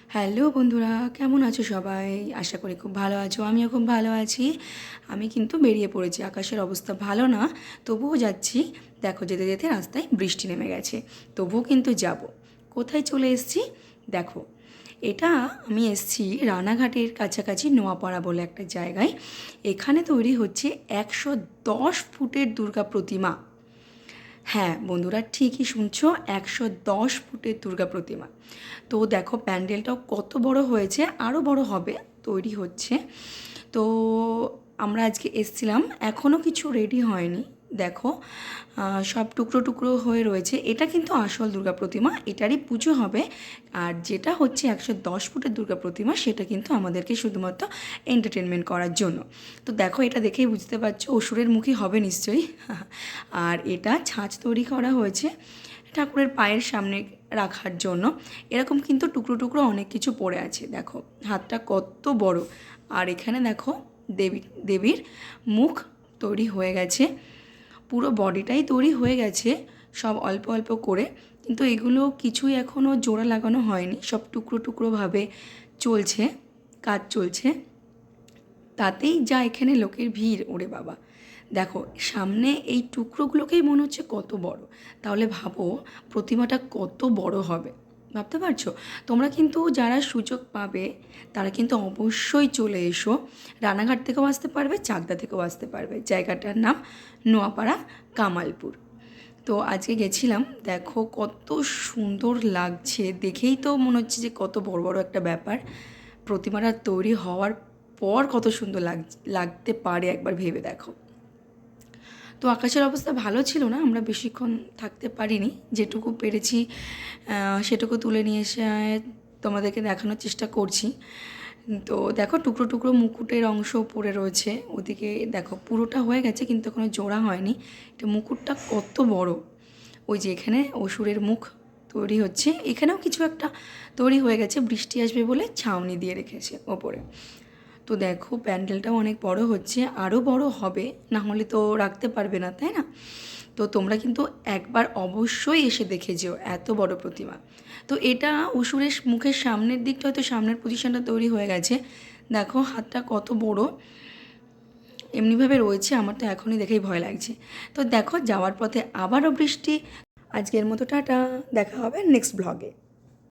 Hello বন্ধুরা, কেমন আছো সবাই? আশা করি খুব ভালো আছো। আমিও খুব ভালো আছি। আমি কিন্তু বেরিয়ে পড়েছি। আকাশের অবস্থা ভালো না, তবুও যাচ্ছি। দেখো, যেতে যেতে রাস্তায় বৃষ্টি নেমে গেছে, তবুও কিন্তু যাব। কোথায় চলে এসেছি দেখো। এটা আমি এসেছি রানাঘাটের কাছাকাছি নোয়াপাড়া বলে একটা জায়গায়। এখানে তৈরি হচ্ছে 110 ফুটের দুর্গা প্রতিমা। হ্যাঁ বন্ধুরা, ঠিকই শুনছো, 110 ফুটের দুর্গা প্রতিমা। তো দেখো প্যান্ডেলটাও কত বড় হয়েছে, আরও বড় হবে, তৈরি হচ্ছে। তো আমরা আজকে এসছিলাম, এখনও কিছু রেডি হয়নি। দেখো সব টুকরো টুকরো হয়ে রয়েছে। এটা কিন্তু আসল দুর্গা প্রতিমা, এটারই পুজো হবে। আর যেটা হচ্ছে 110 ফুটের দুর্গা প্রতিমা, সেটা কিন্তু আমাদেরকে শুধুমাত্র এন্টারটেনমেন্ট করার জন্য। তো দেখো, এটা দেখেই বুঝতে পারছো অসুরের মুখী হবে নিশ্চয়ই। আর এটা ছাঁচ তৈরি করা হয়েছে ঠাকুরের পায়ের সামনে রাখার জন্য। এরকম কিন্তু টুকরো টুকরো অনেক কিছু পড়ে আছে। দেখো হাতটা কত বড়। আর এখানে দেখো দেবীর মুখ তৈরি হয়ে গেছে, পুরো বডিটাই তৈরি হয়ে গেছে, সব অল্প অল্প করে। কিন্তু এগুলো কিছুই এখনও জোড়া লাগানো হয়নি, সব টুকরো টুকরোভাবে চলছে, কাজ চলছে। তাতেই যা এখানে লোকের ভিড়, ওরে বাবা! দেখো সামনে এই টুকরোগুলোকেই মনে হচ্ছে কত বড়। তাহলে ভাবো প্রতিমাটা কত বড় হবে, ভাবতে পারছো? তোমরা কিন্তু যারা সুযোগ পাবে তারা কিন্তু অবশ্যই চলে এসো। রানাঘাট থেকেও আসতে পারবে, চাকদা থেকেও আসতে পারবে। জায়গাটার নাম নোয়াপাড়া, কামালপুর। তো আজকে গেছিলাম, দেখো কত সুন্দর লাগছে, দেখেই তো মনে হচ্ছে যে কত বড় বড় একটা ব্যাপার। প্রতিমাটা তৈরি হওয়ার পর কত সুন্দর লাগতে পারে একবার ভেবে দেখো। তো আকাশের অবস্থা ভালো ছিল না, আমরা বেশিক্ষণ থাকতে পারিনি। যেটুকু পেরেছি সেটুকু তুলে নিয়ে এসে তোমাদেরকে দেখানোর চেষ্টা করছি। তো দেখো টুকরো টুকরো মুকুটের অংশ পড়ে রয়েছে ওদিকে। দেখো পুরোটা হয়ে গেছে কিন্তু এখনও জোড়া হয়নি। এটা মুকুটটা কত বড়। ওই যে এখানে অসুরের মুখ তৈরি হচ্ছে, এখানেও কিছু একটা তৈরি হয়ে গেছে, বৃষ্টি আসবে বলে ছাউনি দিয়ে রেখেছে ওপরে। তো দেখো প্যান্ডেলটাও অনেক বড় হচ্ছে, আরও বড় হবে, না হলে তো রাখতে পারবে না, তাই না? তো তোমরা কিন্তু একবার অবশ্যই এসে দেখে যেও, এত বড় প্রতিমা। তো এটা অসুরের মুখের সামনের দিকটা, হয়তো সামনের পজিশনটা তৈরি হয়ে গেছে। দেখো হাতটা কত বড় এমনিভাবে রয়েছে, আমার তো এখনই দেখেই ভয় লাগছে। তো দেখো যাওয়ার পথে আবারও বৃষ্টি। আজকের মতো টাটা, দেখা হবে নেক্সট ব্লগে।